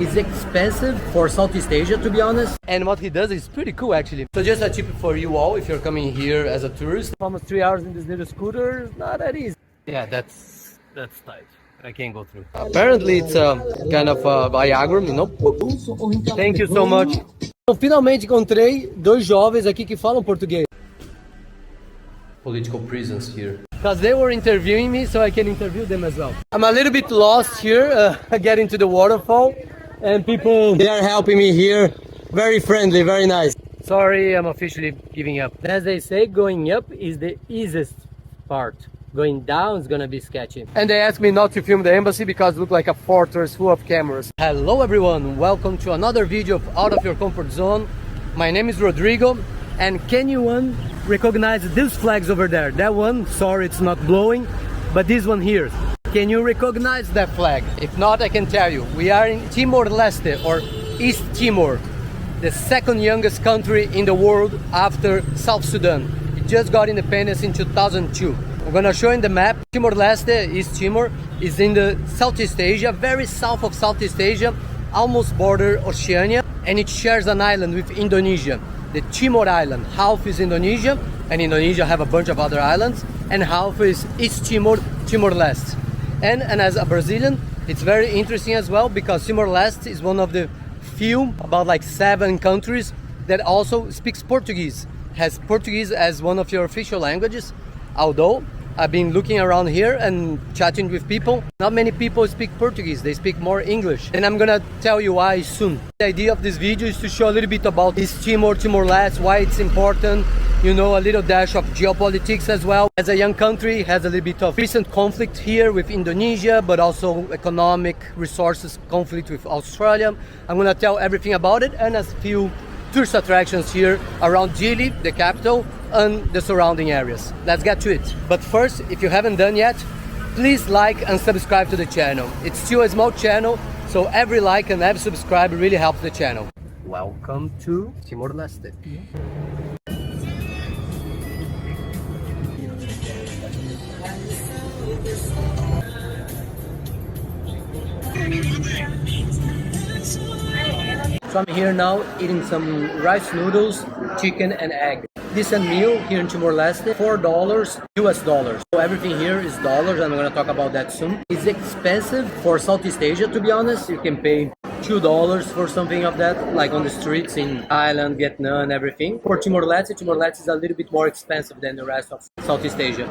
It's expensive for Southeast Asia, to be honest. And what he does is pretty cool, actually. So just a tip for you all, if you're coming here as a tourist. Almost 3 hours in this little scooter is not that easy. Yeah, that's tight. I can't go through. Apparently it's kind of Viagra, you know. Thank you so much. Então, finalmente encontrei dois jovens aqui que falam português. Political prisons here. Because they were interviewing me, so I can interview them as well. I'm a little bit lost here, getting to the waterfall. And people, they are helping me here. Very friendly, very nice. Sorry, I'm officially giving up. As they say, going up is the easiest part. Going down is gonna be sketchy. And they asked me not to film the embassy because it looked like a fortress full of cameras. Hello everyone, welcome to another video of Out of Your Comfort Zone. My name is Rodrigo, and can you recognize these flags over there? That one, sorry it's not blowing, but this one here. Can you recognize that flag? If not, I can tell you. We are in Timor-Leste, or East Timor, the second youngest country in the world after South Sudan. It just got independence in 2002. I'm gonna show you the map. Timor-Leste, East Timor, is in the Southeast Asia, very south of Southeast Asia, almost border Oceania, and it shares an island with Indonesia. The Timor Island, half is Indonesia, and Indonesia have a bunch of other islands, and half is East Timor, Timor-Leste. And as a Brazilian, it's very interesting as well because Timor-Leste is one of the few, about like 7 countries that also speaks Portuguese, has Portuguese as one of your official languages. Although I've been looking around here and chatting with people, not many people speak Portuguese, they speak more English. And I'm gonna tell you why soon. The idea of this video is to show a little bit about East Timor, Timor-Leste, why it's important, you know, a little dash of geopolitics as well. As a young country, it has a little bit of recent conflict here with Indonesia, but also economic resources conflict with Australia. I'm gonna tell everything about it and a few tourist attractions here around Dili, the capital, and the surrounding areas. Let's get to it. But first, if you haven't done yet, please like and subscribe to the channel. It's still a small channel, so every like and every subscribe really helps the channel. Welcome to Timor-Leste. So I'm here now eating some rice noodles, chicken and egg. Decent meal here in Timor-Leste, $4 US dollars. So everything here is dollars, and I'm gonna talk about that soon. It's expensive for Southeast Asia, to be honest. You can pay $2 for something of that, like on the streets in Thailand, Vietnam, everything. For Timor-Leste, Timor-Leste is a little bit more expensive than the rest of Southeast Asia.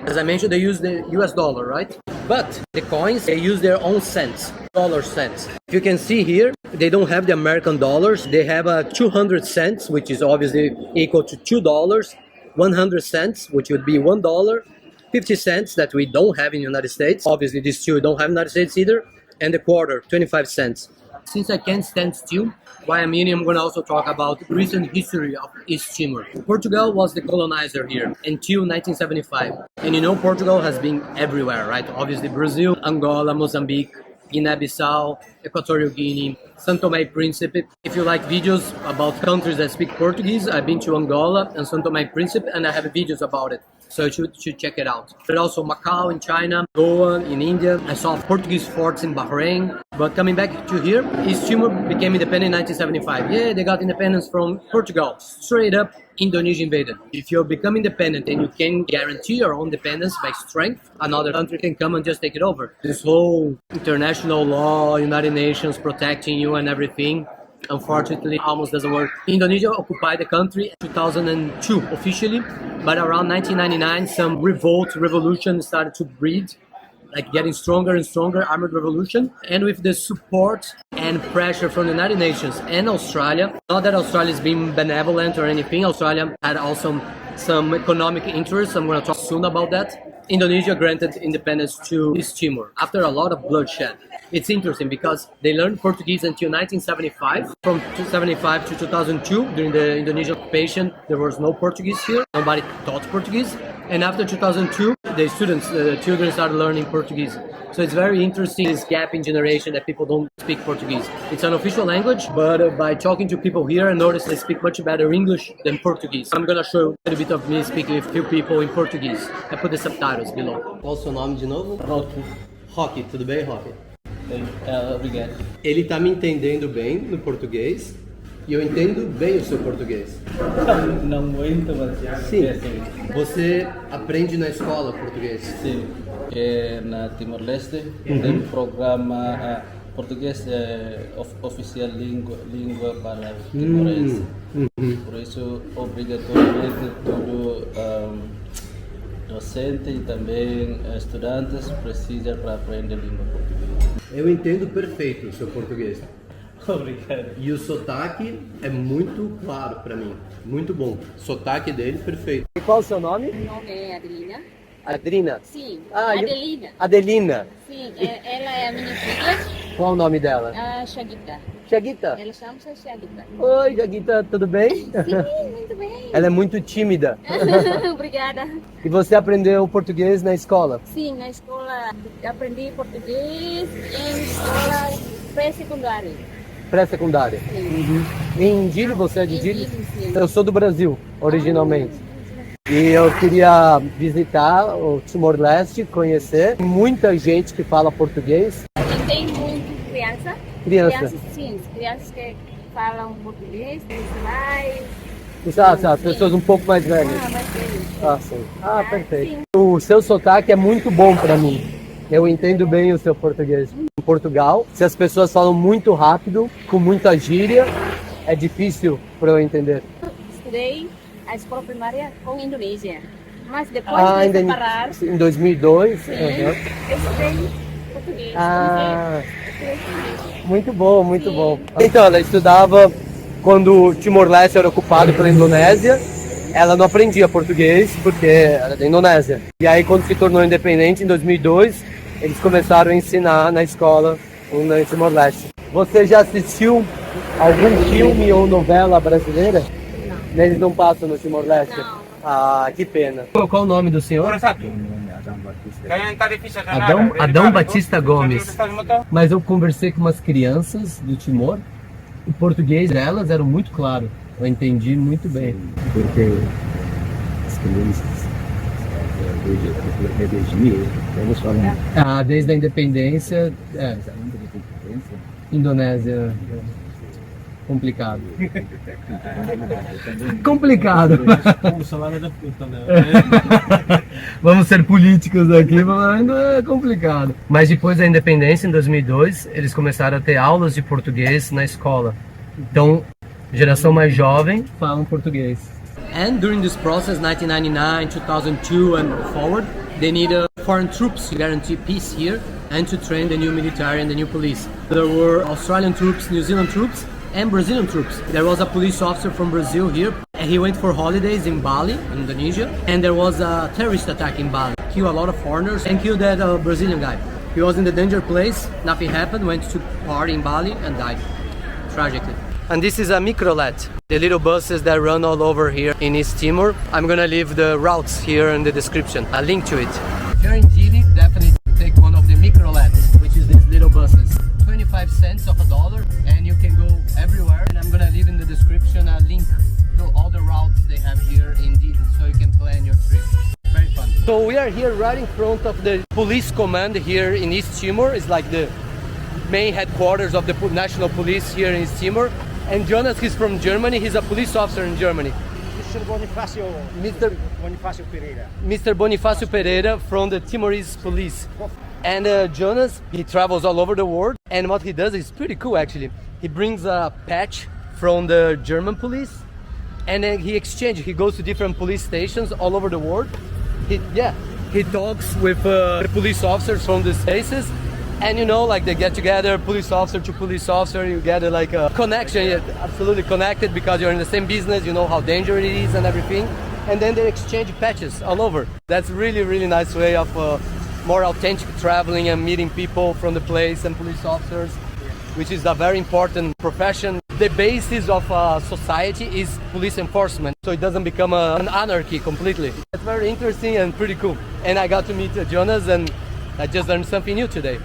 As I mentioned, they use the US dollar, right? But the coins, they use their own cents, dollar cents. If you can see here, they don't have the American dollars. They have 200 cents, which is obviously equal to $2, 100 cents, which would be $1, 50 cents that we don't have in the United States. Obviously, these two don't have in the United States either. And the quarter, 25 cents. Since I can't stand still, while I'm eating, I'm going to also talk about the recent history of East Timor. Portugal was the colonizer here until 1975. And you know, Portugal has been everywhere, right? Obviously, Brazil, Angola, Mozambique, Guinea-Bissau, Equatorial Guinea, São Tomé and Príncipe. If you like videos about countries that speak Portuguese, I've been to Angola and São Tomé and Príncipe, and I have videos about it. So you should check it out. But also Macau in China, Goa in India. I saw Portuguese forts in Bahrain. But coming back to here, East Timor became independent in 1975. Yeah, they got independence from Portugal. Straight up, Indonesia invaded. If you become independent and you can guarantee your own independence by strength, another country can come and just take it over. This whole international law, United Nations protecting you and everything, unfortunately, almost doesn't work. Indonesia occupied the country in 2002 officially, but around 1999, some revolution started to breed, like getting stronger and stronger, armored revolution. And with the support and pressure from the United Nations and Australia, not that Australia is being benevolent or anything, Australia had also some economic interests. I'm going to talk soon about that. Indonesia granted independence to East Timor after a lot of bloodshed. It's interesting because they learned Portuguese until 1975. From 1975 to 2002, during the Indonesian occupation, there was no Portuguese here. Nobody taught Portuguese. And after 2002, the children started learning Portuguese. So it's very interesting, this gap in generation that people don't speak Portuguese. It's an official language, but by talking to people here, I noticed they speak much better English than Portuguese. I'm gonna show a little bit of me speaking with a few people in Portuguese. I put the subtitles below. Qual o seu nome de novo? Rocky. Tudo bem, Rocky? Obrigado. Ele tá me entendendo bem no português e eu entendo bem o seu português. Não muito, mas Sim. é assim. Você aprende na escola português? Sim. Na Timor-Leste tem um programa português oficial língua para Timorese. Por isso, obrigatoriamente, todo docente e também estudantes precisam para aprender língua portuguesa. Eu entendo perfeito o seu português. Obrigado. E o sotaque é muito claro para mim. Muito bom. O sotaque dele, perfeito. E qual o seu nome? Meu nome é Adelina. Adrina? Sim, Ah, Adelina. Adelina. Sim, ela é a minha filha, Qual o nome dela? a Chaguita. Chaguita. Ela chama-se Chaguita. Oi, Chaguita, tudo bem? Sim, muito bem. Ela é muito tímida. Obrigada. E você aprendeu português na escola? Sim, na escola aprendi português em escola pré-secundária. Pré-secundária. Sim. Em Dili, você é de Em Dili? Dili, sim. Eu sou do Brasil, originalmente. E eu queria visitar o Timor-Leste, conhecer. Tem muita gente que fala português. E tem muito criança. Criança. Sim, crianças que falam português, principais. As pessoas um pouco mais velhas. Mas tem. Ah, sim. Ah, perfeito. Sim. O seu sotaque é muito bom para mim. Eu entendo bem o seu português. Em Portugal, se as pessoas falam muito rápido, com muita gíria, é difícil para eu entender. Estudei a escola primária com Indonésia, mas depois de separar, em 2002. sim, Uhum. eu estudei português. Ah, Estudei português. muito bom, muito Sim. bom. Então, ela estudava quando o Timor-Leste era ocupado pela Indonésia. Ela não aprendia português porque era da Indonésia. E aí, quando se tornou independente, em 2002, eles começaram a ensinar na escola no Timor-Leste. Você já assistiu algum filme ou novela brasileira? Não. Eles não passam no Timor-Leste? Não. Ah, que pena. Qual o nome do senhor? Adão Adão Batista Gomes. Mas eu conversei com umas crianças do Timor. O português delas era muito claro. Eu entendi muito bem. Porque as crianças desde elas falam Ah, desde a independência, Indonésia, complicado. Complicado. Como salada da fruta, né? Vamos ser políticos aqui, mas ainda é complicado. Mas depois da independência, em 2002, eles começaram a ter aulas de português na escola. Então, geração mais jovem falam português. And during this process, 1999, 2002 and forward, they needed foreign troops to guarantee peace here and to train the new military and the new police. There were Australian troops, New Zealand troops, and Brazilian troops. There was a police officer from Brazil here, and he went for holidays in Bali, Indonesia, and there was a terrorist attack in Bali. Killed a lot of foreigners and killed that Brazilian guy. He was in the danger place, nothing happened, went to party in Bali and died, tragically. And this is a Microlet, the little buses that run all over here in East Timor. I'm gonna leave the routes here in the description, a link to it. If you're in Dili, definitely take one of the Microlets, which is these little buses. 25 cents of $1, and you can go everywhere. And I'm gonna leave in the description a link to all the routes they have here in Dili, so you can plan your trip. Very fun. So we are here right in front of the police command here in East Timor. It's like the main headquarters of the national police here in East Timor. And Jonas, he's from Germany. He's a police officer in Germany. Mr. Bonifacio Pereira. Mr. Bonifacio Pereira from the Timorese police. And Jonas, he travels all over the world. And what he does is pretty cool, actually. He brings a patch from the German police. And then he exchanges. He goes to different police stations all over the world. He talks with police officers from these places. And you know, like they get together, police officer to police officer, you get like a connection, you're absolutely connected because you're in the same business, you know how dangerous it is and everything. And then they exchange patches all over. That's really, really nice way of more authentic traveling and meeting people from the place and police officers, which is a very important profession. The basis of society is police enforcement, so it doesn't become an anarchy completely. It's very interesting and pretty cool. And I got to meet Jonas and I just learned something new today.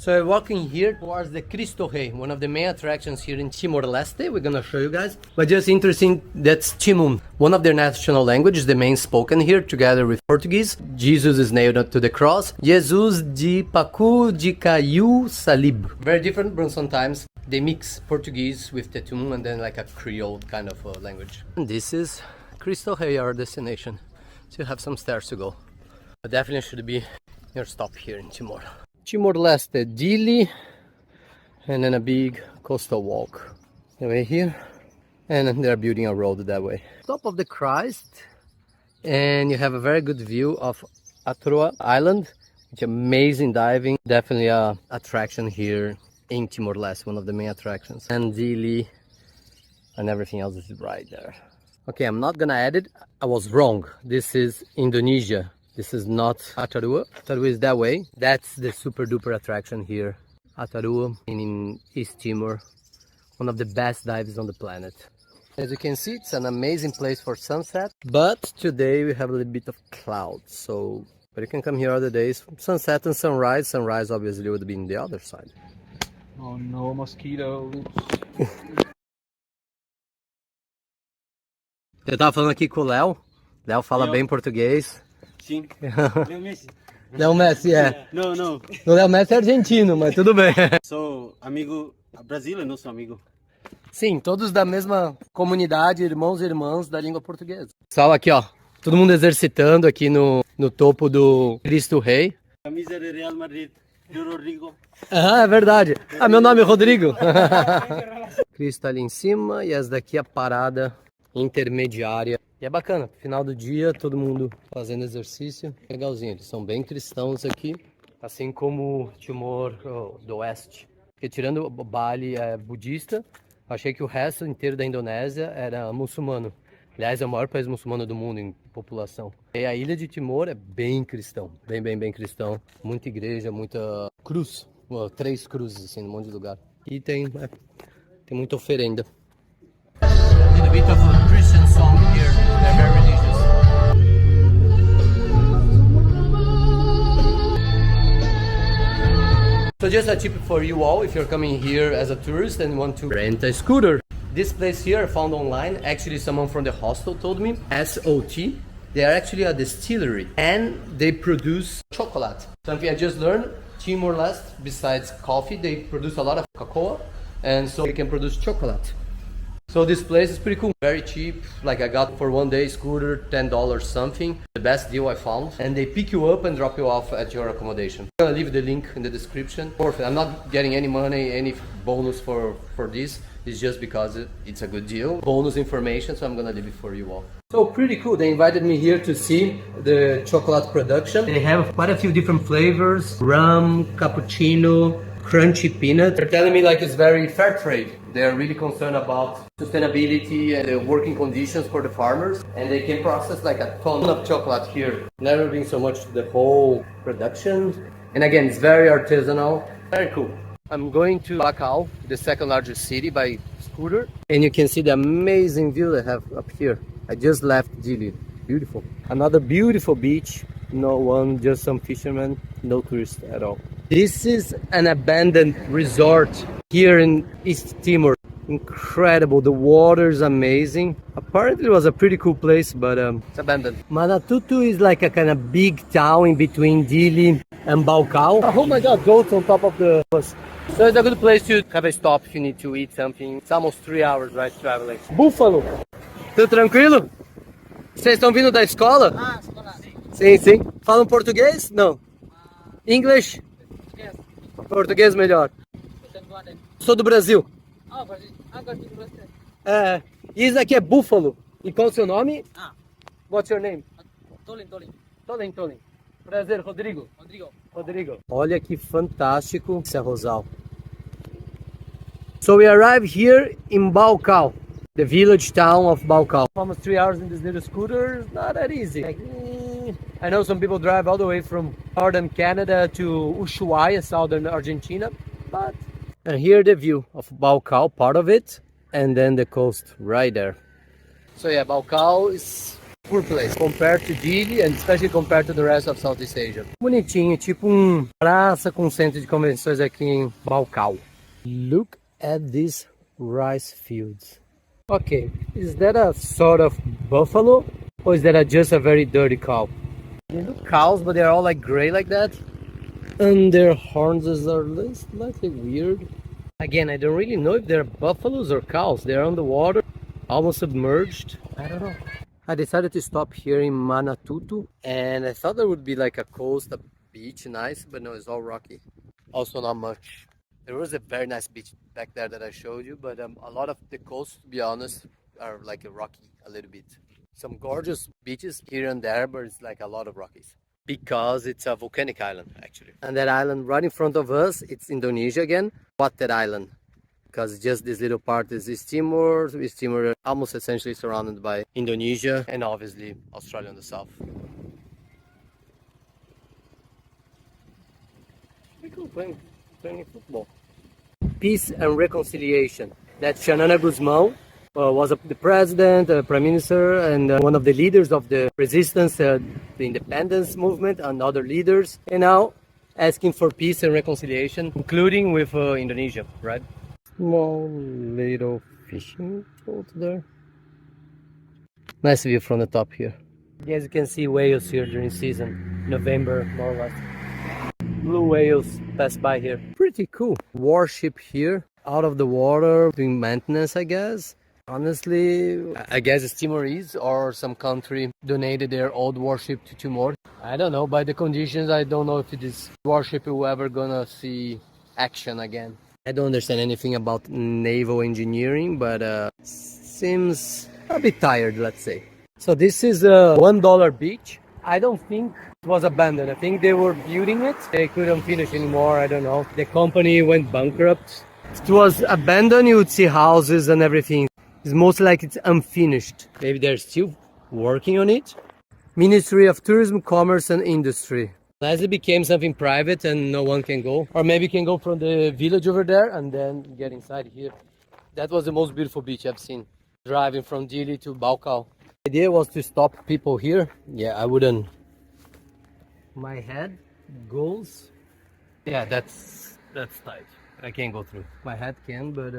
So we're walking here towards the Cristo Rei, one of the main attractions here in Timor-Leste. We're gonna show you guys. But just interesting, that's Timon, one of their national languages, the main spoken here, together with Portuguese. Jesus is nailed to the cross. Jesus de Pacu de Caiu Salib. Very different, but sometimes they mix Portuguese with the Timon and then like a Creole kind of language. And this is Cristo Rei, our destination. So you have some stairs to go. But definitely should be your stop here in Timor. Timor-Leste, Dili, and then a big coastal walk. Away here, and then they're building a road that way. Top of the Christ, and you have a very good view of Atauro Island. It's amazing diving. Definitely a attraction here in Timor-Leste, one of the main attractions. And Dili, and everything else is right there. Okay, I'm not gonna edit. I was wrong. This is Indonesia. This is not Atauro. Atauro is that way. That's the super duper attraction here. Atauro in East Timor. One of the best dives on the planet. As you can see, it's an amazing place for sunset. But today we have a little bit of clouds. So, but you can come here other days. Sunset and sunrise. Sunrise obviously would be on the other side. Oh no, mosquitoes. Eu tava falando aqui com o Léo. Léo fala bem português. Sim. Léo Messi. Léo Messi, é. Não, não. O Léo Messi é argentino, mas tudo bem. Sou amigo. Brasil é nosso amigo. Sim, todos da mesma comunidade, irmãos e irmãs da língua portuguesa. Pessoal, aqui ó, todo mundo exercitando aqui no topo do Cristo Rei. Camisa de Real Madrid, do Rodrigo. Ah, é verdade. Ah, meu nome é Rodrigo. Cristo ali em cima e essa daqui é a parada intermediária. E é bacana, final do dia, todo mundo fazendo exercício. Legalzinho, eles são bem cristãos aqui, assim como Timor do Oeste. Porque tirando Bali é budista, achei que o resto inteiro da Indonésia era muçulmano. Aliás, é o maior país muçulmano do mundo em população. E a ilha de Timor é bem cristão, bem cristão. Muita igreja, muita cruz, 3 cruzes assim, num monte de lugar. E tem muita oferenda. A little bit of a Christian song here. They're very religious. So just a tip for you all, if you're coming here as a tourist and want to rent a scooter. This place here I found online, actually someone from the hostel told me, SOT. They are actually a distillery and they produce chocolate. Something I just learned, Timor-Leste, besides coffee, they produce a lot of cocoa and so they can produce chocolate. So this place is pretty cool, very cheap. Like I got for one day scooter, $10 something. The best deal I found. And they pick you up and drop you off at your accommodation. I'm gonna leave the link in the description. Perfect. I'm not getting any money, any bonus for this. It's just because it's a good deal. Bonus information, so I'm gonna leave it for you all. So pretty cool. They invited me here to see the chocolate production. They have quite a few different flavors. Rum, cappuccino, crunchy peanut. They're telling me like it's very fair trade. They're really concerned about sustainability and the working conditions for the farmers. And they can process like a ton of chocolate here. Never been so much to the whole production. And again, it's very artisanal. Very cool. I'm going to Baucau, the second largest city by scooter. And you can see the amazing view they have up here. I just left Dili. Beautiful. Another beautiful beach. No one, just some fishermen. No tourists at all. This is an abandoned resort here in East Timor. Incredible, the water is amazing. Apparently it was a pretty cool place, but it's abandoned. Manatutu is like a kind of big town in between Dili and Baucau. Oh my god, goats on top of the bus. So it's a good place to have a stop if you need to eat something. It's almost 3 hours, right, traveling. Búfalo! Tudo tranquilo? Vocês estão vindo da escola? Ah, escola. Sim, sim. Falam português? Não. English? Português melhor. Sou do Brasil. Ah, Brasil. Ah, gosto de você. É. E isso aqui é búfalo. E qual é o seu nome? Ah, What's your name? Tolin. Tolin. Prazer, Rodrigo. Rodrigo. Olha que fantástico esse arrozal. So we arrived here in Baucau, the village town of Baucau. Almost 3 hours in this little scooter, not that easy. I know some people drive all the way from northern Canada to Ushuaia, southern Argentina, but... And here the view of Baucau, part of it, and then the coast right there. So yeah, Baucau is poor place compared to Dili and especially compared to the rest of Southeast Asia. Bonitinho, tipo praça com centro de convenções aqui em Baucau. Look at these rice fields. Okay, is that a sort of buffalo or is that just a very dirty cow? They look cows, but they're all like gray like that. And their horns are slightly weird. Again, I don't really know if they're buffaloes or cows. They're on the water, almost submerged. I don't know. I decided to stop here in Manatutu and I thought there would be like a coast, a beach, nice, but no, it's all rocky. Also not much. There was a very nice beach back there that I showed you, but a lot of the coast, to be honest, are like rocky a little bit. Some gorgeous beaches here and there, but it's like a lot of rockies. Because it's a volcanic island, actually. And that island right in front of us, it's Indonesia again. What that island? Because just this little part is East Timor. East Timor almost essentially surrounded by Indonesia and obviously Australia on the south. Pretty cool playing football. Peace and reconciliation. That Xanana Guzmão was the president, prime minister, and one of the leaders of the resistance, the independence movement, and other leaders. And now asking for peace and reconciliation, including with Indonesia, right? Small little fishing boat there. Nice view from the top here. As you can see whales here during season, November more or less. Blue whales pass by here. Pretty cool. Warship here, out of the water, doing maintenance, I guess. Honestly, I guess it's Timorese or some country donated their old warship to Timor. I don't know, by the conditions, I don't know if this warship will ever gonna see action again. I don't understand anything about naval engineering, but seems a bit tired, let's say. So this is a $1 beach. I don't think it was abandoned. I think they were building it. They couldn't finish anymore, I don't know. The company went bankrupt. If it was abandoned, you would see houses and everything. It's mostly like it's unfinished. Maybe they're still working on it. Ministry of Tourism, Commerce and Industry. As it became something private and no one can go. Or maybe you can go from the village over there and then get inside here. That was the most beautiful beach I've seen. Driving from Dili to Baucau. The idea was to stop people here. Yeah, I wouldn't. My head goes. Yeah, that's tight. I can't go through. My head can, but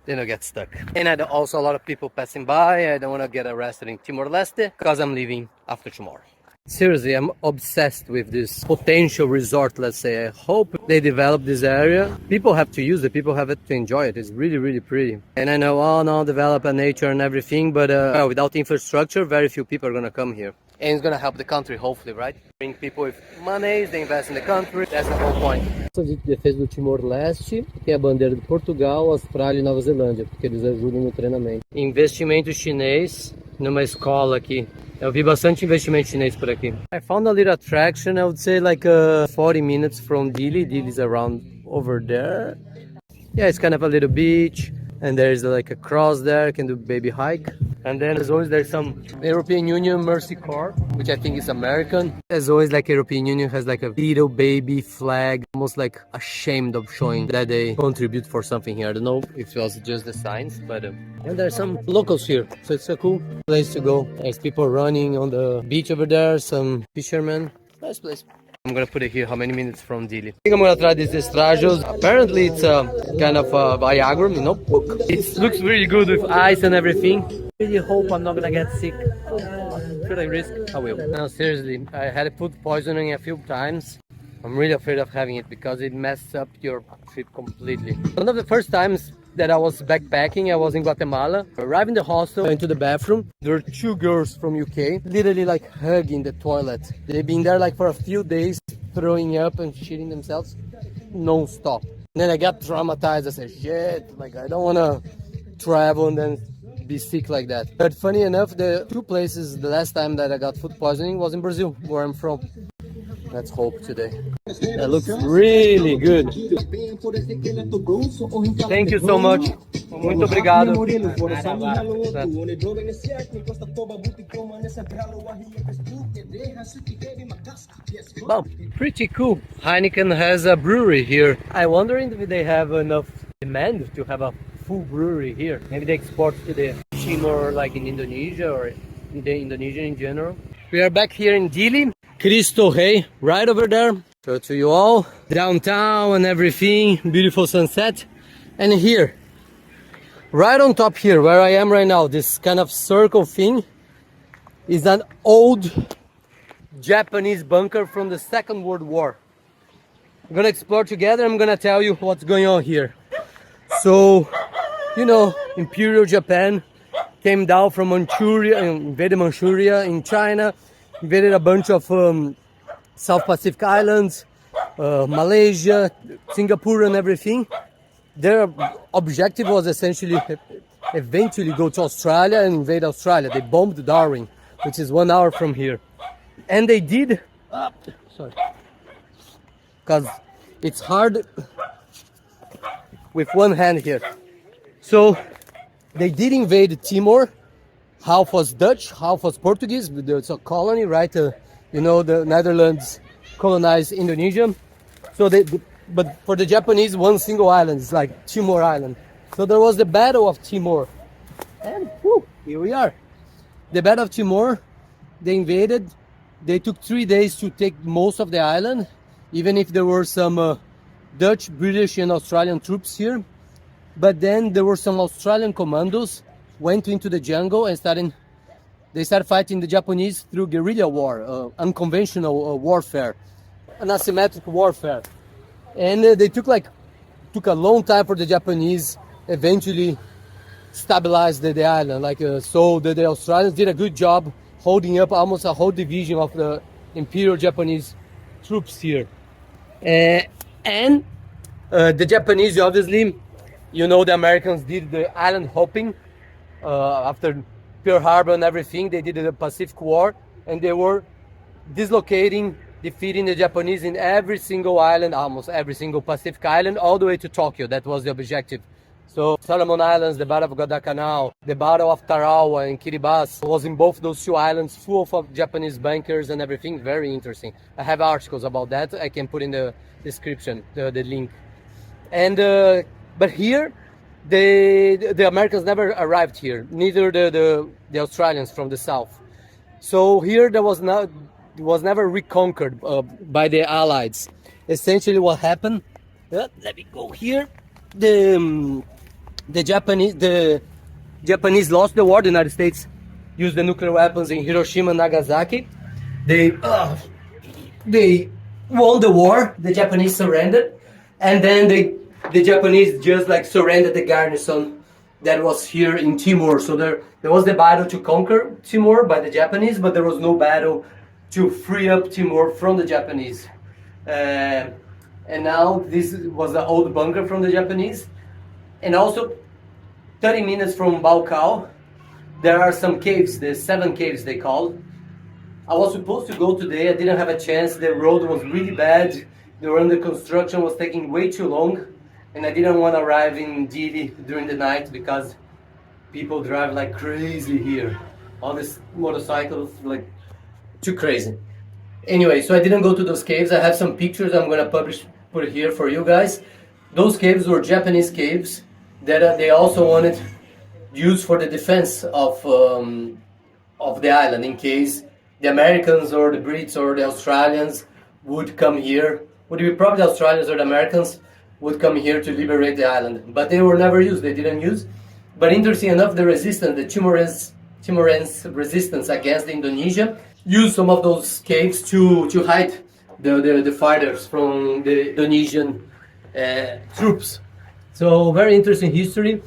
then I get stuck. And I also a lot of people passing by. I don't want to get arrested in Timor-Leste because I'm leaving after tomorrow. Seriously, I'm obsessed with this potential resort, let's say. I hope they develop this area. People have to use it. People have to enjoy it. It's really, really pretty. And I know, oh no, develop a nature and everything, but without infrastructure, very few people are going to come here. And it's going to help the country, hopefully, right? Bring people with money, they invest in the country. That's the whole point. A de defesa do Timor-Leste tem a bandeira de Portugal, Austrália e Nova Zelândia, porque eles ajudam no treinamento. Investimento chinês numa escola aqui. Eu vi bastante investimento chinês por aqui. I found a little attraction, I would say like 40 minutes from Dili. Dili is around over there. Yeah, it's kind of a little beach. And there's like a cross there, you can do baby hike. And then as always there's some European Union Mercy Corps, which I think is American. As always, like European Union has like a little baby flag, almost like ashamed of showing that they contribute for something here. I don't know if it was just the signs, but and there's some locals here, so it's a cool place to go. There's people running on the beach over there, some fishermen. Nice place. I'm gonna put it here, how many minutes from Dili. I think I'm gonna try this estrajos. Apparently it's kind of Viagra, you know. It looks really good with ice and everything. Really hope I'm not gonna get sick. Should I risk? I will. No, seriously, I had food poisoning a few times. I'm really afraid of having it because it messes up your trip completely. One of the first times that I was backpacking, I was in Guatemala. Arrived in the hostel, into the bathroom. There were two girls from UK, literally like hugging the toilet. They've been there like for a few days, throwing up and shitting themselves non-stop. And then I got traumatized. I said, shit, like I don't want to travel and then be sick like that. But funny enough, the two places the last time that I got food poisoning was in Brazil, where I'm from. Let's hope today. That looks really good. Thank you so much. Muito obrigado. Well, pretty cool. Heineken has a brewery here. I'm wondering if they have enough demand to have a full brewery here. Maybe they export to the Timor, like in Indonesia or the Indonesian in general. We are back here in Dili, Cristo Rei, right over there. Show to you all, downtown and everything, beautiful sunset. And here, right on top here, where I am right now, this kind of circle thing is an old Japanese bunker from the Second World War. We're gonna explore together. I'm gonna tell you what's going on here. So, you know, Imperial Japan came down from Manchuria, invaded Manchuria in China, invaded a bunch of South Pacific islands, Malaysia, Singapore and everything. Their objective was essentially eventually go to Australia and invade Australia. They bombed Darwin, which is 1 hour from here. And they did, sorry, because it's hard with one hand here. So they did invade Timor. Half was Dutch, half was Portuguese. It's a colony, right? You know, the Netherlands colonized Indonesia. So but for the Japanese, one single island is like Timor Island. So there was the Battle of Timor. And here we are. The Battle of Timor, they invaded. They took 3 days to take most of the island, even if there were some Dutch, British and Australian troops here. But then there were some Australian commandos went into the jungle and they started fighting the Japanese through guerrilla war, unconventional warfare, an asymmetric warfare. And they took a long time for the Japanese eventually stabilize the island. So the Australians did a good job holding up almost a whole division of the Imperial Japanese troops here. And the Japanese, obviously, you know, the Americans did the island hopping after Pearl Harbor and everything. They did the Pacific War, and they were dislocating, defeating the Japanese in every single island, almost every single Pacific island, all the way to Tokyo. That was the objective. So Solomon Islands, the Battle of Guadalcanal, the Battle of Atauro and Kiribati was in both those two islands, full of Japanese bunkers and everything. Very interesting. I have articles about that. I can put in the description, the link. And but here, the Americans never arrived here. Neither the Australians from the south. So here there was never reconquered by the Allies. Essentially, what happened? Let me go here. The Japanese lost the war. The United States used the nuclear weapons in Hiroshima and Nagasaki. They won the war. The Japanese surrendered, and then the Japanese just surrendered the garrison that was here in Timor. So there was the battle to conquer Timor by the Japanese, but there was no battle to free up Timor from the Japanese. And now this was the old bunker from the Japanese. And also 30 minutes from Baucau, there are some caves, the 7 caves they call. I was supposed to go today, I didn't have a chance. The road was really bad. They were under construction, was taking way too long. And I didn't want to arrive in Dili during the night because people drive like crazy here. All these motorcycles, too crazy. Anyway, so I didn't go to those caves. I have some pictures I'm going to put here for you guys. Those caves were Japanese caves that they also wanted used for the defense of the island in case the Americans or the Brits or the Australians would come here. Would be probably the Australians or the Americans would come here to liberate the island. But they were never used, they didn't use. But interesting enough, the resistance, the Timorese resistance against Indonesia used some of those caves to hide the fighters from the Indonesian troops. So very interesting history.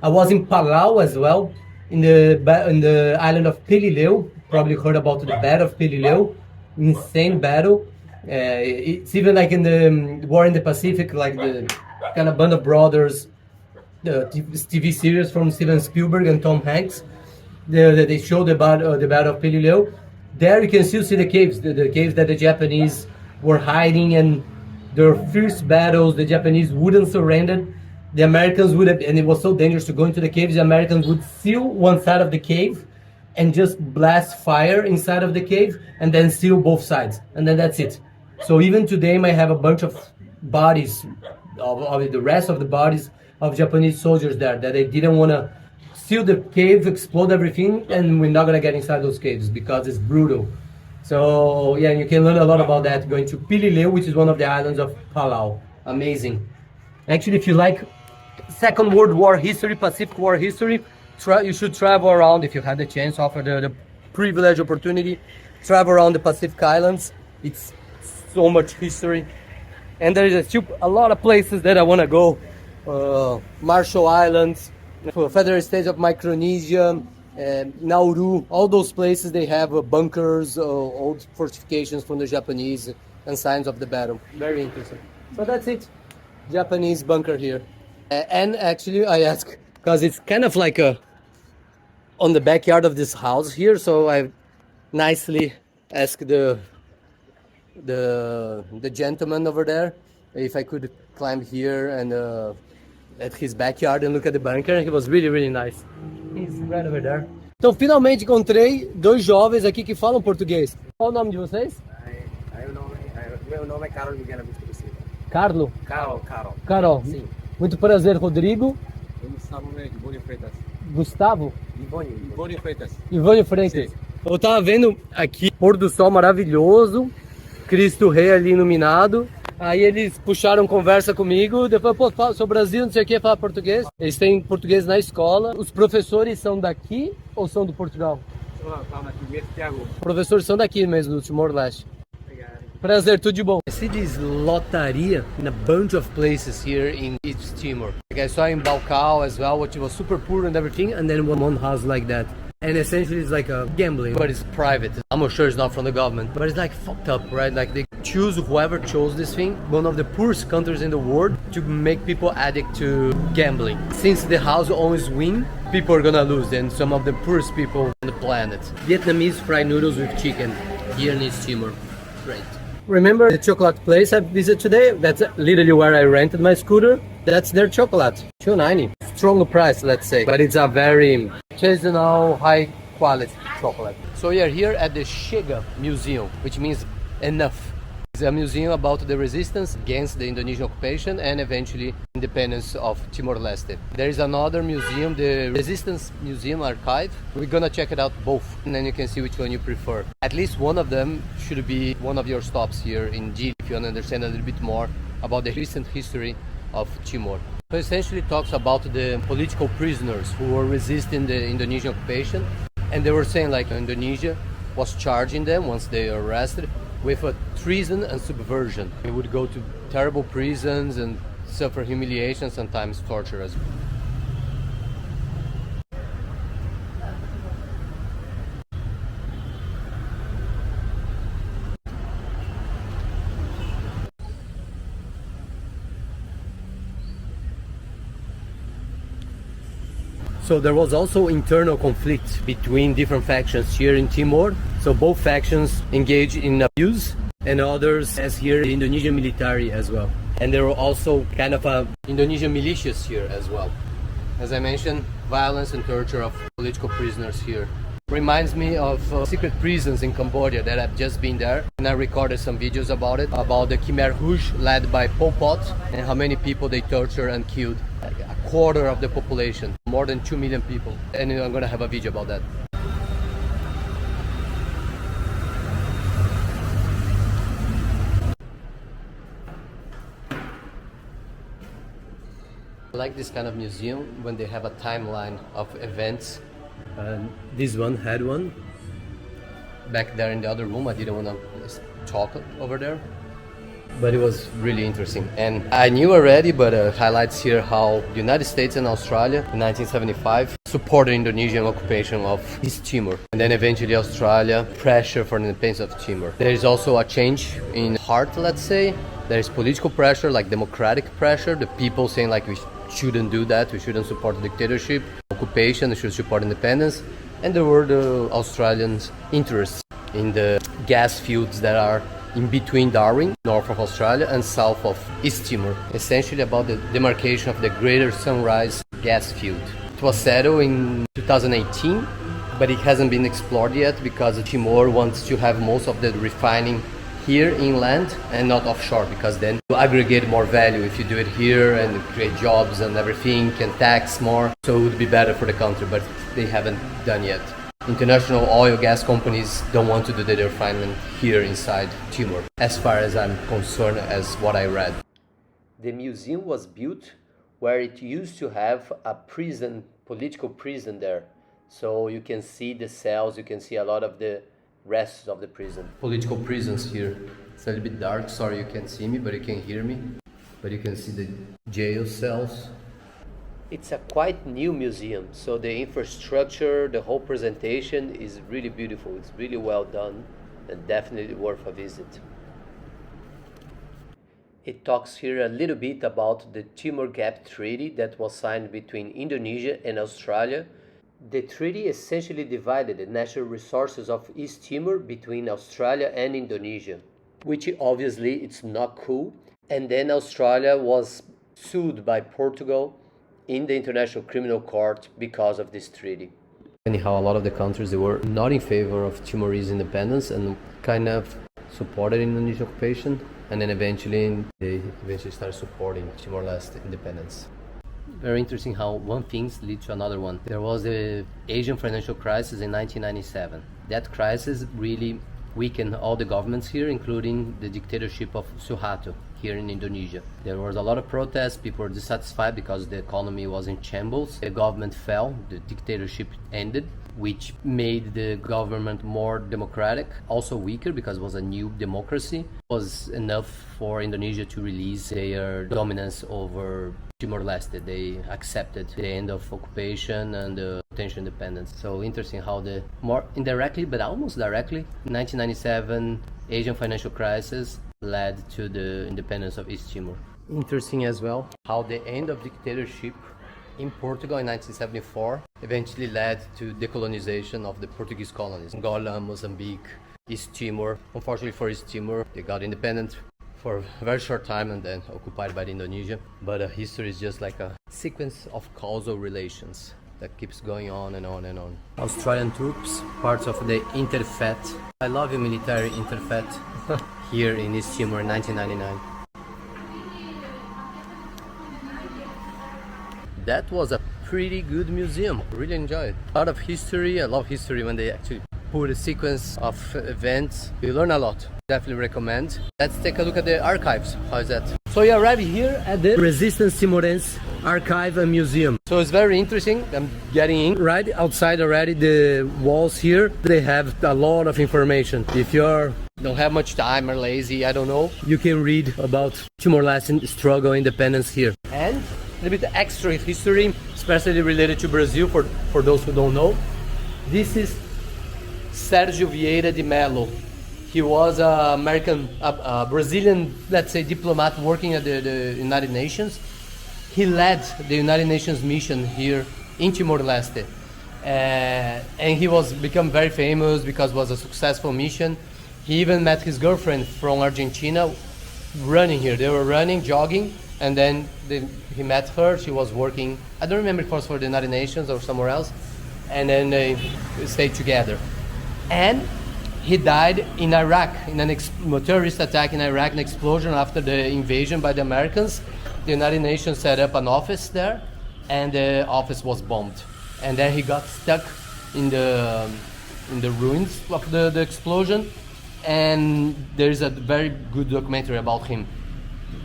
I was in Palau as well, in the island of Pelileu. Probably heard about the Battle of Pelileu. Insane battle. It's even like in the War in the Pacific, like the kind of Band of Brothers, the TV series from Steven Spielberg and Tom Hanks. They show the Battle of Pelileu. There you can still see the caves that the Japanese were hiding, and their fierce battles. The Japanese wouldn't surrender. The Americans would have, and it was so dangerous to go into the caves, the Americans would seal one side of the cave and just blast fire inside of the cave and then seal both sides. And then that's it. So even today, might have a bunch of bodies, of the rest of the bodies of Japanese soldiers there that they didn't want to still the cave explode everything, and we're not gonna get inside those caves because it's brutal. So yeah, you can learn a lot about that going to Pilileu, which is one of the islands of Palau. Amazing. Actually, if you like Second World War history, Pacific War history, you should travel around if you have the chance, offer the privilege, opportunity, travel around the Pacific Islands. It's so much history. And there is still a lot of places that I want to go. Marshall Islands, Federal States of Micronesia, Nauru, all those places they have bunkers, old fortifications from the Japanese and signs of the battle. Very interesting. So that's it. Japanese bunker here. And actually I ask, because it's kind of like on the backyard of this house here, so I nicely asked the gentleman over there if I could climb here and at his backyard and look at the bunker. He was really, really nice. He's right over there. Então, finalmente encontrei dois jovens aqui que falam português. Qual o nome de vocês? Meu nome é Carlos Miguel Augusto da Silva. Carlo? Carol. Carol. Sim. Muito prazer, Rodrigo. Ivônio Freitas. Gustavo? Ivônio Freitas. Ivônio Freitas. Eu tava vendo aqui pôr do sol maravilhoso, Cristo Rei ali iluminado. Aí eles puxaram conversa comigo, depois, pô, sou Brasil, não sei o que, falar português. Eles têm português na escola. Os professores são daqui ou são do Portugal? Os professores são daqui mesmo, do Timor-Leste. Prazer, tudo de bom. I see this lotaria in a bunch of places here in East Timor. Like I saw in Baucau as well, which was super poor and everything, and then one house like that. And essentially it's like a gambling, but it's private. I'm sure it's not from the government, but it's like fucked up, right? Like they choose whoever chose this thing, one of the poorest countries in the world, to make people addict to gambling. Since the house always win, people are gonna lose, and some of the poorest people on the planet. Vietnamese fried noodles with chicken here in East Timor. Great. Remember the chocolate place I visited today? That's literally where I rented my scooter. That's their chocolate, $2.90. Strong price, let's say, but it's a very artisanal, high quality chocolate. So we are here at the Chega Museum, which means enough. It's a museum about the resistance against the Indonesian occupation and eventually independence of Timor-Leste. There is another museum, the Resistance Museum Archive. We're gonna check it out both, and then you can see which one you prefer. At least one of them should be one of your stops here in Dili if you want to understand a little bit more about the recent history of Timor. So essentially it talks about the political prisoners who were resisting the Indonesian occupation, and they were saying like Indonesia was charging them once they were arrested with a treason and subversion. They would go to terrible prisons and suffer humiliation, sometimes torture as well. So there was also internal conflict between different factions here in Timor. So both factions engaged in abuse, and others, as here, the Indonesian military as well. And there were also kind of Indonesian militias here as well. As I mentioned, violence and torture of political prisoners here. Reminds me of secret prisons in Cambodia that I've just been there, and I recorded some videos about it, about the Khmer Rouge led by Pol Pot and how many people they tortured and killed. Like a quarter of the population, more than 2 million people. And I'm gonna have a video about that. I like this kind of museum when they have a timeline of events. This one had one back there in the other room. I didn't want to talk over there, but it was really interesting. And I knew already, but highlights here how the United States and Australia in 1975 supported Indonesian occupation of East Timor, and then eventually Australia pressure for the independence of Timor. There is also a change in heart, let's say. There is political pressure, like democratic pressure, the people saying like we shouldn't do that, we shouldn't support dictatorship, occupation, we should support independence. And there were the Australians' interests in the gas fields that are in between Darwin, north of Australia, and south of East Timor, essentially about the demarcation of the Greater Sunrise gas field. It was settled in 2018, but it hasn't been explored yet because Timor wants to have most of the refining here inland and not offshore, because then you aggregate more value if you do it here and create jobs and everything, can tax more, so it would be better for the country, but they haven't done yet. International oil gas companies don't want to do the refinement here inside Timor, as far as I'm concerned, as what I read. The museum was built where it used to have a prison, political prison there. So you can see the cells, you can see a lot of the rests of the prison. Political prisons here. It's a little bit dark, sorry you can't see me, but you can hear me. But you can see the jail cells. It's a quite new museum, so the infrastructure, the whole presentation is really beautiful. It's really well done and definitely worth a visit. It talks here a little bit about the Timor Gap Treaty that was signed between Indonesia and Australia. The treaty essentially divided the natural resources of East Timor between Australia and Indonesia, which obviously it's not cool. And then Australia was sued by Portugal in the International Criminal Court because of this treaty. Anyhow, a lot of the countries, they were not in favor of Timorese independence and kind of supported Indonesian occupation. And then eventually they started supporting Timor-Leste independence. Very interesting how one thing leads to another one. There was the Asian financial crisis in 1997. That crisis really weakened all the governments here, including the dictatorship of Suharto here in Indonesia. There was a lot of protests, people were dissatisfied because the economy was in shambles. The government fell, the dictatorship ended, which made the government more democratic, also weaker because it was a new democracy. It was enough for Indonesia to release their dominance over Timor-Leste. They accepted the end of occupation and the potential independence. So interesting how the more indirectly, but almost directly, 1997 Asian financial crisis led to the independence of East Timor. Interesting as well how the end of dictatorship in Portugal in 1974 eventually led to decolonization of the Portuguese colonies. Angola, Mozambique, East Timor. Unfortunately for East Timor, they got independent for a very short time and then occupied by Indonesia. But history is just like a sequence of causal relations that keeps going on and on and on. Australian troops, parts of the Interfet. I love the military Interfet here in East Timor in 1999. That was a pretty good museum. Really enjoyed it. A lot of history. I love history when they actually put a sequence of events. You learn a lot. Definitely recommend. Let's take a look at the archives. How is that? So you arrived here at the Resistance Timorense Archive and Museum. So it's very interesting. I'm getting in right outside already. The walls here, they have a lot of information. If you don't have much time or lazy, I don't know, you can read about Timor-Leste struggle independence here. And a little bit extra history, especially related to Brazil for those who don't know. This is Sérgio Vieira de Mello. He was a Brazilian, let's say, diplomat working at the United Nations. He led the United Nations mission here in Timor-Leste. And he was become very famous because it was a successful mission. He even met his girlfriend from Argentina running here. They were running, jogging, and then he met her. She was working, I don't remember if it was for the United Nations or somewhere else. And then they stayed together. And he died in Iraq, in a terrorist attack in Iraq, an explosion after the invasion by the Americans. The United Nations set up an office there, and the office was bombed. And then he got stuck in the ruins of the explosion. And there is a very good documentary about him.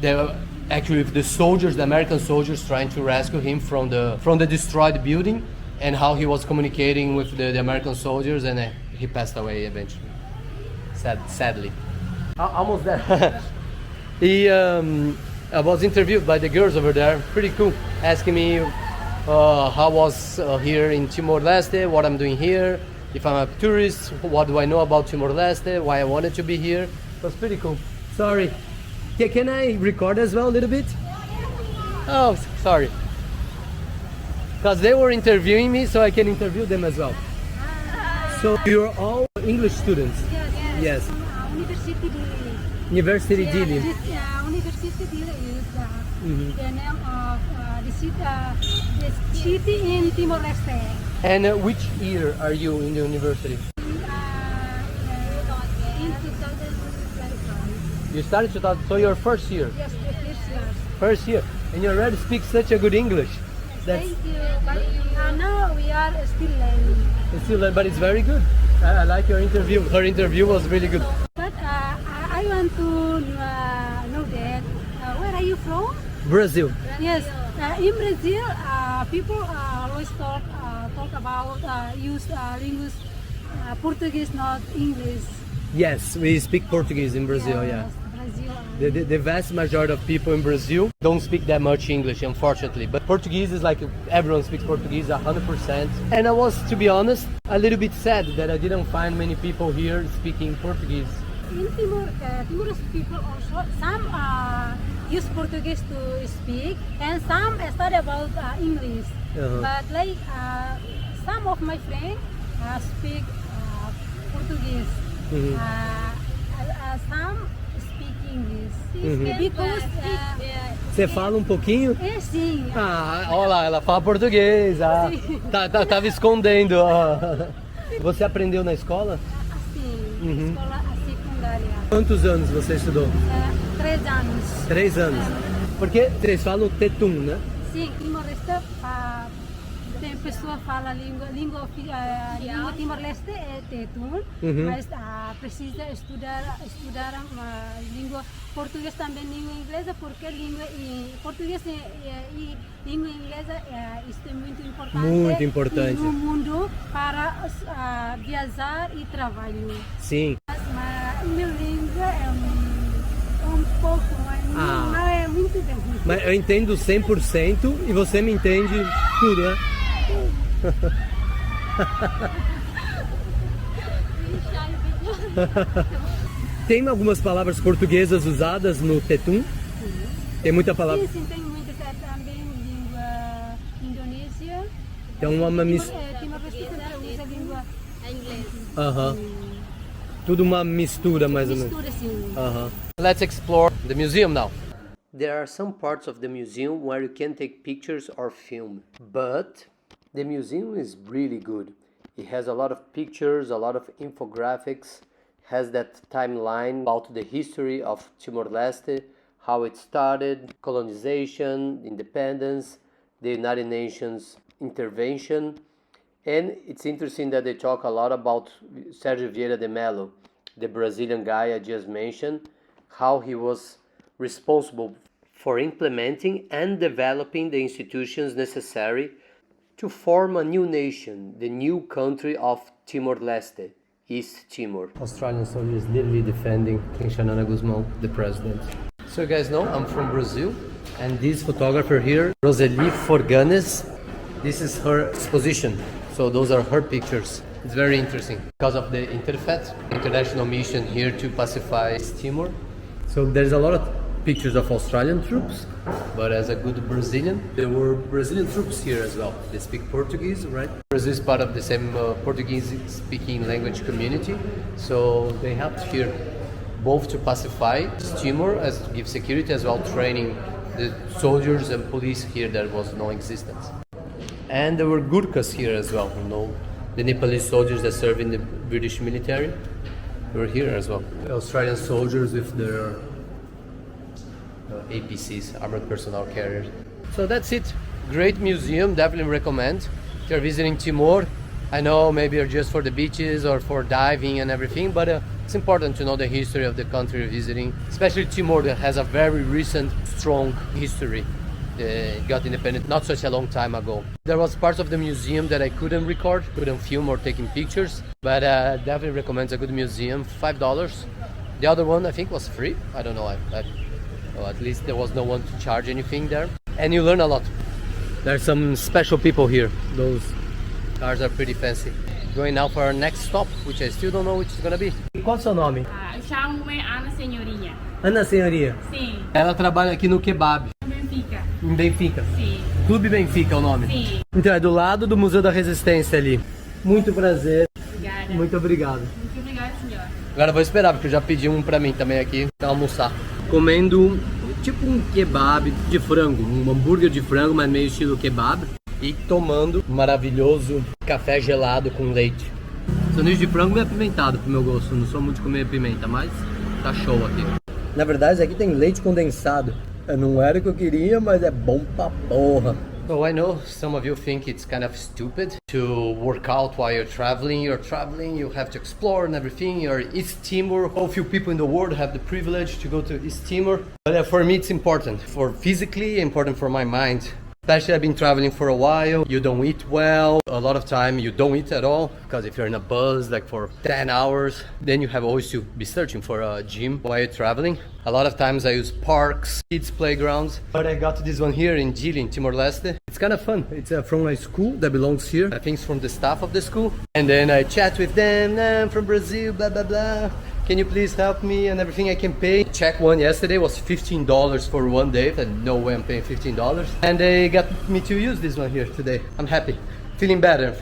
There were actually the soldiers, the American soldiers, trying to rescue him from the destroyed building, and how he was communicating with the American soldiers, and he passed away eventually. Sadly. Almost there. I was interviewed by the girls over there, pretty cool, asking me how I was here in Timor-Leste, what I'm doing here, if I'm a tourist, what do I know about Timor-Leste, why I wanted to be here. It was pretty cool. Sorry. Can I record as well a little bit? Oh, sorry. Because they were interviewing me, so I can interview them as well. So you're all English students? Yes. University Dili. University Dili. University Dili is the name of the city in Timor-Leste. And which year are you in the university? In 2024. You started 2000, so your first year. Yes, the first year. First year. And you already speak such a good English. That's Thank you. But now we are still learning. still, but it's very good. I like your interview. Her interview was really good. But I want to know that where are you from? Brazil. Yes, in Brazil, people always talk about use language Portuguese, not English. Yes, we speak Portuguese in Brazil, yeah. Yes, Brazil. The vast majority of people in Brazil don't speak that much English, unfortunately. But Portuguese is like everyone speaks Portuguese 100%. And I was, to be honest, a little bit sad that I didn't find many people here speaking Portuguese. In Timorese people also, some use Portuguese to speak, and some study about English. But like some of my friends speak Portuguese. Some speak English. Because Você fala um pouquinho? sim. Ah, olha lá, ela fala português. Ah, tava escondendo. Ó. Você aprendeu na escola? Assim, escola secundária. Quantos anos você estudou? 3 anos. 3 anos. Porque vocês falam tetum, né? Sim, Timor-Leste, tem pessoa que fala língua Timor-Leste é tetum, mas precisa estudar língua português também, língua inglesa, porque língua português e língua inglesa isso é muito importante. Muito importante. No mundo para viajar e trabalho. Sim. Mas minha língua é um pouco, mas não é muito bem. Mas eu entendo 100% e você me entende tudo, né? Tem algumas palavras portuguesas usadas no tetum? Tem muita palavra. Sim, tem muita também língua Indonesia. Então uma mistura. Timor-Leste usa língua Aham. Tudo uma mistura mais ou menos. mistura, sim. Let's explore the museum now. There are some parts of the museum where you can take pictures or film, but the museum is really good. It has a lot of pictures, a lot of infographics, has that timeline about the history of Timor-Leste, how it started, colonization, independence, the United Nations intervention. And it's interesting that they talk a lot about Sérgio Vieira de Mello, the Brazilian guy I just mentioned, how he was responsible for implementing and developing the institutions necessary to form a new nation, the new country of Timor-Leste, East Timor. Australian soldiers literally defending King Xanana Guzmão, the president. So you guys know, I'm from Brazil, and this photographer here, Roseli Forganes, this is her exposition. So those are her pictures. It's very interesting because of the Interfet, international mission here to pacify East Timor. So there's a lot of pictures of Australian troops, but as a good Brazilian, there were Brazilian troops here as well. They speak Portuguese, right? Brazil is part of the same Portuguese-speaking language community, so they helped here both to pacify East Timor, as to give security, as well training the soldiers and police here that was non-existent. And there were Gurkhas here as well, you know, the Nepalese soldiers that serve in the British military. They were here as well. The Australian soldiers with their APCs, armored personnel carriers. So that's it. Great museum, definitely recommend. If you're visiting Timor, I know maybe you're just for the beaches or for diving and everything, but it's important to know the history of the country you're visiting, especially Timor that has a very recent, strong history. It got independent not such a long time ago. There was parts of the museum that I couldn't record, couldn't film or taking pictures, but definitely recommend a good museum, $5. The other one I think was free. I don't know, well, at least there was no one to charge anything there. And you learn a lot. There's some special people here. Those cars are pretty fancy. Going now for our next stop, which I still don't know which is gonna be. Qual é o seu nome? Eu chamo-me Ana Senhorinha. Ana Senhoria. Sim. Ela trabalha aqui no Kebab. Benfica. Em Benfica. Sim. Clube Benfica é o nome. Sim. Então é do lado do Museu da Resistência ali. Muito prazer. Obrigada. Muito obrigado. Muito obrigada, senhor. Agora eu vou esperar, porque eu já pedi um pra mim também aqui, pra almoçar. Comendo tipo um kebab de frango, um hambúrguer de frango, mas meio estilo kebab. E tomando um maravilhoso café gelado com leite. Sanduíche de frango meio apimentado pro meu gosto, não sou muito de comer pimenta, mas tá show aqui. Na verdade, isso aqui tem leite condensado. Não era o que eu queria, mas é bom pra porra. So I know some of you think it's kind of stupid to work out while you're traveling. You're traveling, you have to explore and everything. You're East Timor. How few people in the world have the privilege to go to East Timor. But for me, it's important. For physically, important for my mind. Especially I've been traveling for a while, you don't eat well, a lot of time you don't eat at all, because if you're in a bus like for 10 hours, then you have always to be searching for a gym while you're traveling. A lot of times I use parks, kids playgrounds, but I got this one here in Dili, in Timor-Leste. It's kind of fun. It's from my school that belongs here. I think it's from the staff of the school. And then I chat with them, I'm from Brazil, blah, blah, blah. Can you please help me and everything I can pay? Check one yesterday was $15 for one day. I had no way I'm paying $15. And they got me to use this one here today. I'm happy. Feeling better.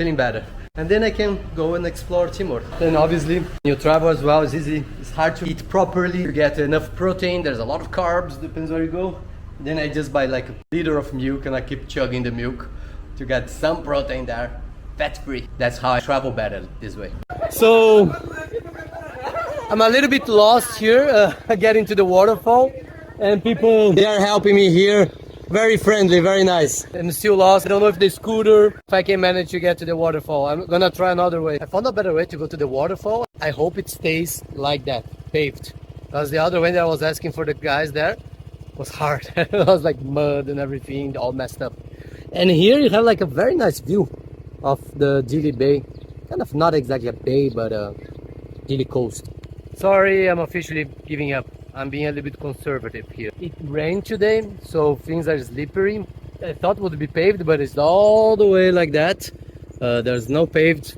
And then I can go and explore Timor. Then obviously, when you travel as well, it's easy. It's hard to eat properly. You get enough protein. There's a lot of carbs, depends where you go. Then I just buy like a liter of milk and I keep chugging the milk to get some protein there. Fat free. That's how I travel better this way. So I'm a little bit lost here, getting to the waterfall, and people, they are helping me here. Very friendly, very nice. I'm still lost. I don't know if the scooter, if I can manage to get to the waterfall. I'm gonna try another way. I found a better way to go to the waterfall. I hope it stays like that, paved. Because the other way that I was asking for the guys there was hard. It was like mud and everything, all messed up. And here you have like a very nice view of the Dili Bay. Kind of not exactly a bay, but Dili coast. Sorry, I'm officially giving up. I'm being a little bit conservative here. It rained today, so things are slippery. I thought it would be paved, but it's all the way like that. There's no paved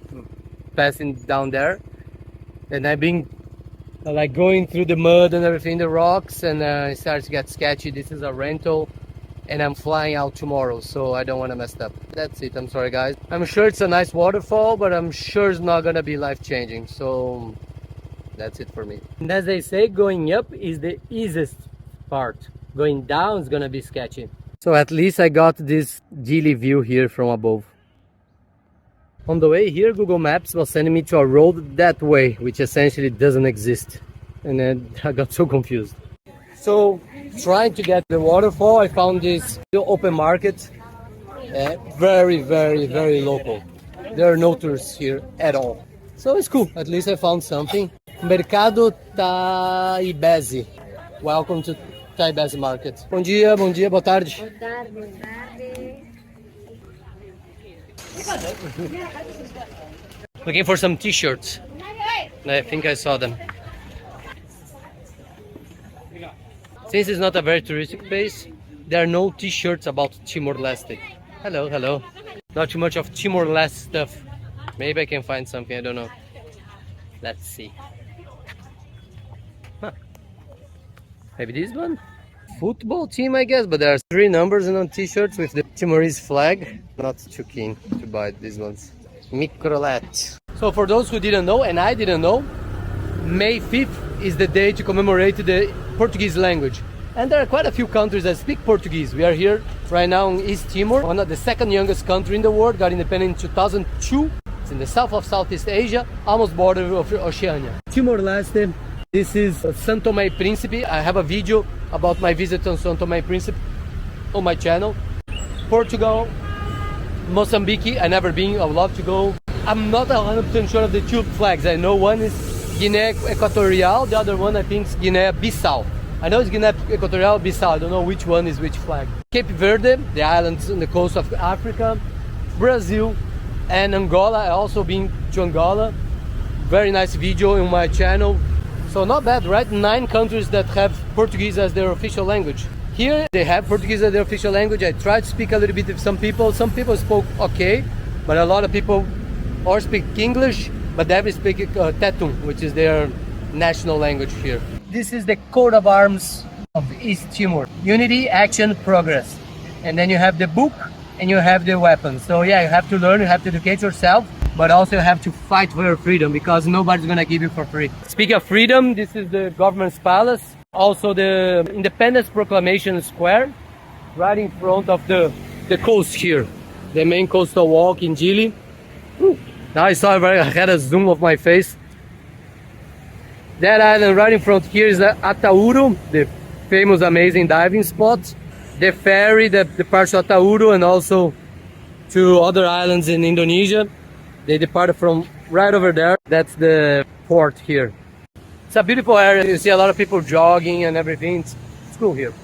passing down there. And I've been like going through the mud and everything, the rocks, and it starts to get sketchy. This is a rental, and I'm flying out tomorrow, so I don't want to mess up. That's it, I'm sorry guys. I'm sure it's a nice waterfall, but I'm sure it's not gonna be life-changing, so that's it for me. And as they say, going up is the easiest part. Going down is gonna be sketchy. So at least I got this Dili view here from above. On the way here, Google Maps was sending me to a road that way, which essentially doesn't exist. And then I got so confused. So trying to get the waterfall, I found this open market. Very, very, very local. There are no tourists here at all. So it's cool, at least I found something. Mercado Taibese. Welcome to Taibese Market. Bom dia, boa tarde. Boa tarde. Looking for some t-shirts. I think I saw them. Since it's not a very touristic place, there are no t-shirts about Timor-Leste. Hello, hello. Not too much of Timor-Leste stuff. Maybe I can find something, I don't know. Let's see. Huh. Maybe this one? Football team, I guess, but there are 3 numbers on t-shirts with the Timorese flag. Not too keen to buy these ones. Microlets. So for those who didn't know, and I didn't know, May 5th is the day to commemorate the Portuguese language. And there are quite a few countries that speak Portuguese. We are here right now in East Timor, one of the second youngest country in the world, got independent in 2002. It's in the south of Southeast Asia, almost border of Oceania. Timor-Leste, this is São Tomé e Príncipe. I have a video about my visit on São Tomé e Príncipe on my channel. Portugal, Mozambique, I've never been, I would love to go. I'm not 100% sure of the 2 flags. I know one is Guinea Equatorial, the other one I think is Guinea Bissau. I know it's Guinea Equatorial, Bissau, I don't know which one is which flag. Cape Verde, the islands on the coast of Africa, Brazil, and Angola. I also been to Angola. Very nice video on my channel. So not bad, right? 9 countries that have Portuguese as their official language. Here they have Portuguese as their official language. I tried to speak a little bit with some people. Some people spoke okay, but a lot of people or speak English, but they speak Tetum, which is their national language here. This is the coat of arms of East Timor. Unity, action, progress. And then you have the book and you have the weapons. So yeah, you have to learn, you have to educate yourself, but also you have to fight for your freedom because nobody's gonna give you for free. Speaking of freedom, this is the government's palace. Also the Independence Proclamation Square, right in front of the coast here. The main coastal walk in Dili. Now I had a zoom of my face. That island right in front here is Atauro, the famous amazing diving spot. The ferry that departs to Atauro and also to other islands in Indonesia. They departed from right over there. That's the port here. It's a beautiful area. You see a lot of people jogging and everything. It's cool here.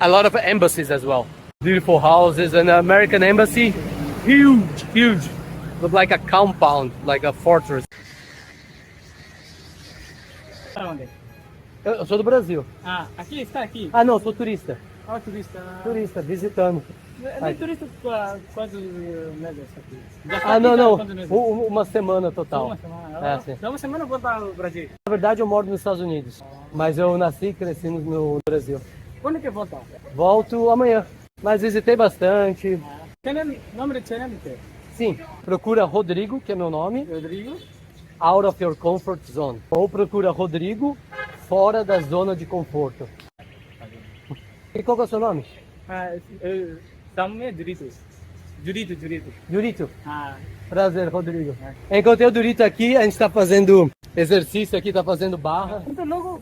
A lot of embassies as well. Beautiful houses. And the American embassy, huge, huge. Look like a compound, like a fortress. Para onde? Eu sou do Brasil. Ah, aqui está aqui. Ah, não, sou turista. Ah, turista. Turista, visitando. Não é turista quantos meses aqui? Já está Ah, aqui, não, tá? não. Quantos meses? Uma semana total. Uma semana. É, sim. Então uma semana eu vou para o Brasil. Na verdade, eu moro nos Estados Unidos. Mas eu nasci e cresci no Brasil. Quando que volta? Volto amanhã. Mas visitei bastante. Nome de channel que? Sim, procura Rodrigo, que é meu nome. Rodrigo. Out of your comfort zone. Ou procura Rodrigo, fora da zona de conforto. E qual que é o seu nome? Samuel Durito. Durito. Durito. Ah, Prazer, Rodrigo. Encontrei o Durito aqui, a gente tá fazendo exercício aqui, tá fazendo barra. então logo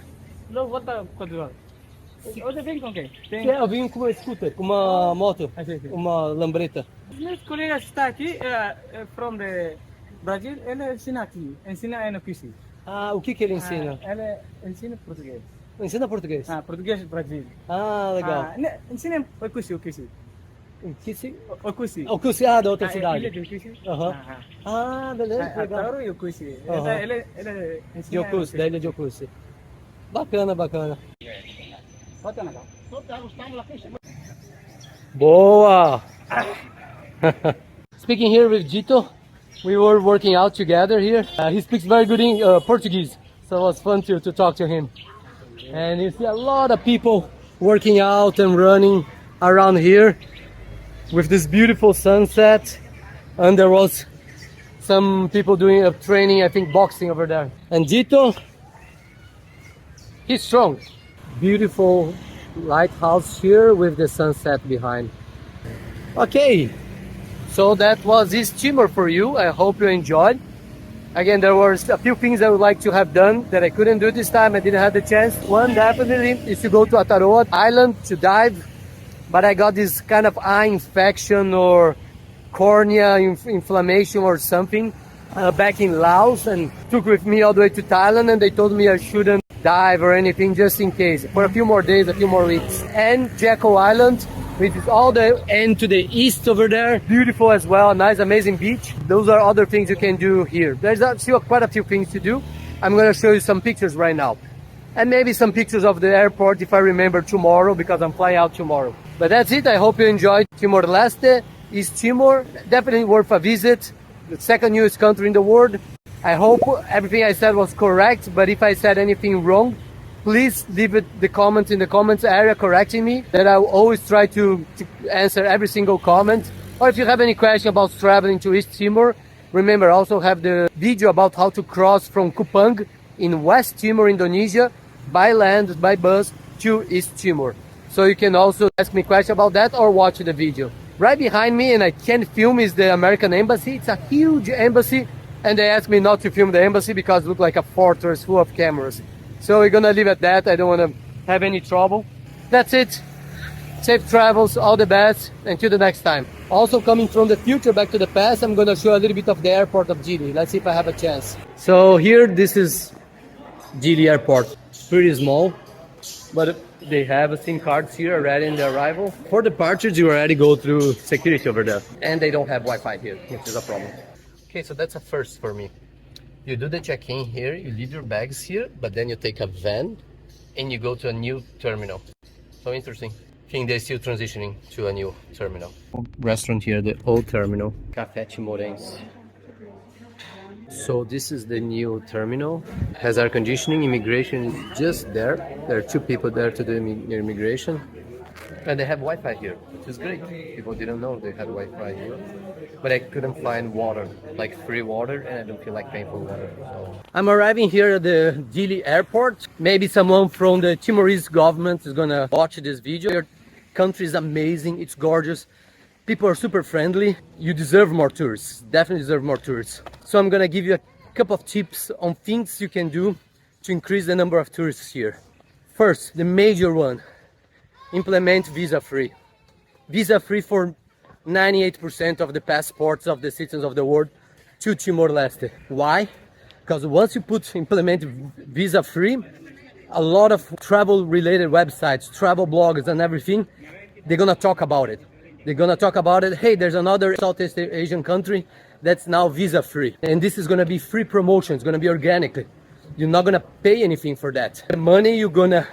volta quando vai. Hoje vem com quem? Tem... Eu vim com uma scooter, com uma moto, sim. uma lambreta. Meus colegas estão aqui, from the Brasil, ele ensina aqui, ensina no QC. Ah, o que ele ensina? Ele ensina português. Ensina português? Português do Brasil. Ah, legal. Ensina o QC. O que se... O QC. O que se... Ah, da outra Ilha cidade. do QC. Aham. Ah, beleza, legal. Atauro e o QC. Aham. Ele ensina... De Ocus, da ilha de Ocus. Bacana, bacana. Boa! Speaking here with Dito, we were working out together here. He speaks very good Portuguese, so it was fun to talk to him. And you see a lot of people working out and running around here with this beautiful sunset. And there was some people doing training, I think boxing over there. And Dito, he's strong. Beautiful lighthouse here with the sunset behind. Okay, so that was East Timor for you. I hope you enjoyed. Again, there were a few things I would like to have done that I couldn't do this time. I didn't have the chance. One definitely is to go to Atauro Island to dive, but I got this kind of eye infection or cornea inflammation or something back in Laos, and took with me all the way to Thailand, and they told me I shouldn't dive or anything just in case for a few more days, a few more weeks. And Baucau Island, which is all the end to the east over there, beautiful as well, nice amazing beach. Those are other things you can do here. There's still quite a few things to do. I'm going to show you some pictures right now, and maybe some pictures of the airport if I remember tomorrow, because I'm flying out tomorrow. But that's it. I hope you enjoyed Timor-Leste, East Timor. Definitely worth a visit. The second newest country in the world. I hope everything I said was correct, but if I said anything wrong, please leave the comments in the comments area correcting me. That I will always try to answer every single comment. Or if you have any question about traveling to East Timor, remember I also have the video about how to cross from Kupang in West Timor, Indonesia, by land, by bus to East Timor. So you can also ask me questions about that or watch the video. Right behind me, and I can't film, is the American embassy. It's a huge embassy. And they asked me not to film the embassy because it looked like a fortress full of cameras. So we're gonna leave at that. I don't want to have any trouble. That's it. Safe travels, all the best, until the next time. Also coming from the future back to the past, I'm gonna show a little bit of the airport of Dili. Let's see if I have a chance. So here, this is Dili airport. Pretty small, but they have SIM cards here already in the arrival. For departures, you already go through security over there. And they don't have Wi-Fi here, which is a problem. Okay, so that's a first for me. You do the check-in here, you leave your bags here, but then you take a van and you go to a new terminal. So interesting. I think they're still transitioning to a new terminal. Restaurant here, the old terminal. Café Timorese. So this is the new terminal. Has air conditioning, immigration is just there. There are two people there to do immigration. And they have Wi-Fi here, which is great. People didn't know they had Wi-Fi here. But I couldn't find water, like free water, and I don't feel like paying for water. So. I'm arriving here at the Dili airport. Maybe someone from the Timorese government is gonna watch this video. Your country is amazing, it's gorgeous. People are super friendly. You deserve more tourists, definitely deserve more tourists. So I'm gonna give you a couple of tips on things you can do to increase the number of tourists here. First, the major one, implement visa-free. Visa-free for 98% of the passports of the citizens of the world to Timor-Leste. Why? Because once you implement visa-free, a lot of travel-related websites, travel bloggers and everything, they're gonna talk about it. They're gonna talk about it, hey, there's another Southeast Asian country that's now visa-free. And this is gonna be free promotion, it's gonna be organically. You're not gonna pay anything for that. The money you're gonna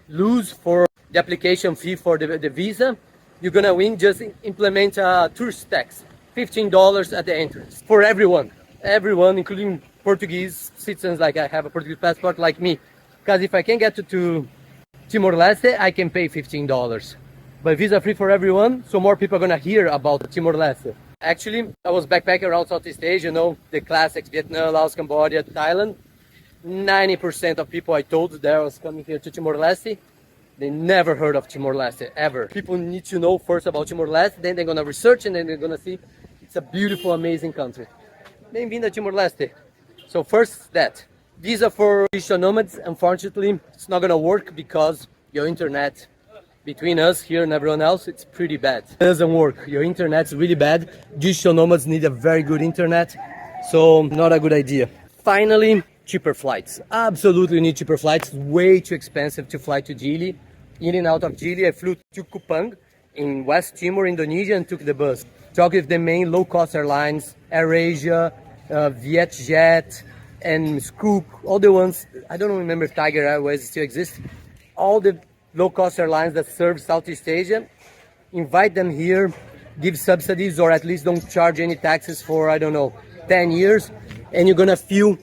lose for the application fee for the visa, you're gonna win, just implement a tourist tax, $15 at the entrance for everyone, including Portuguese citizens, like I have a Portuguese passport like me. Because if I can get to Timor-Leste, I can pay $15. But visa free for everyone, so more people are gonna hear about Timor-Leste. Actually, I was backpacking around Southeast Asia, you know, the classics, Vietnam, Laos, Cambodia, Thailand. 90% of people I told that I was coming here to Timor-Leste, they never heard of Timor-Leste, ever. People need to know first about Timor-Leste, then they're gonna research and then they're gonna see it's a beautiful, amazing country. Bem-vindo a Timor-Leste. So first that. Visa for digital nomads, unfortunately, it's not gonna work because your internet, between us here and everyone else, it's pretty bad. It doesn't work. Your internet's really bad. Digital nomads need a very good internet, so not a good idea. Finally, cheaper flights. Absolutely need cheaper flights. Way too expensive to fly to Dili. In and out of Dili, I flew to Kupang in West Timor, Indonesia, and took the bus. Talked with the main low-cost airlines, AirAsia, Vietjet, and Scoop, all the ones, I don't remember if Tiger Airways still exists, all the low-cost airlines that serve Southeast Asia, invite them here, give subsidies or at least don't charge any taxes for, I don't know, 10 years, and you're gonna feel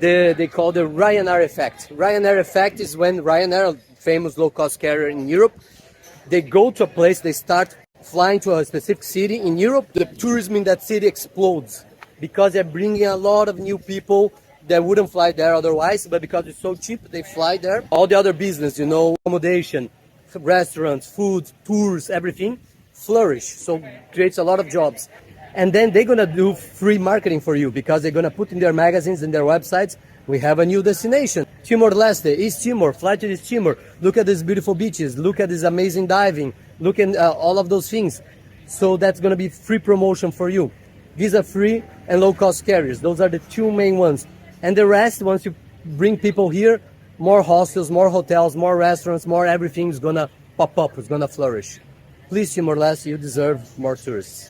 they call the Ryanair effect. Ryanair effect is when Ryanair, a famous low-cost carrier in Europe, they go to a place, they start flying to a specific city in Europe, the tourism in that city explodes because they're bringing a lot of new people that wouldn't fly there otherwise, but because it's so cheap, they fly there. All the other business, you know, accommodation, restaurants, food, tours, everything, flourish. So creates a lot of jobs. And then they're gonna do free marketing for you because they're gonna put in their magazines and their websites, we have a new destination. Timor-Leste, East Timor, fly to East Timor. Look at these beautiful beaches, look at this amazing diving, look at all of those things. So that's gonna be free promotion for you. Visa-free and low-cost carriers, those are the two main ones. And the rest, once you bring people here, more hostels, more hotels, more restaurants, more everything is gonna pop up, it's gonna flourish. Please, Timor-Leste, you deserve more tourists.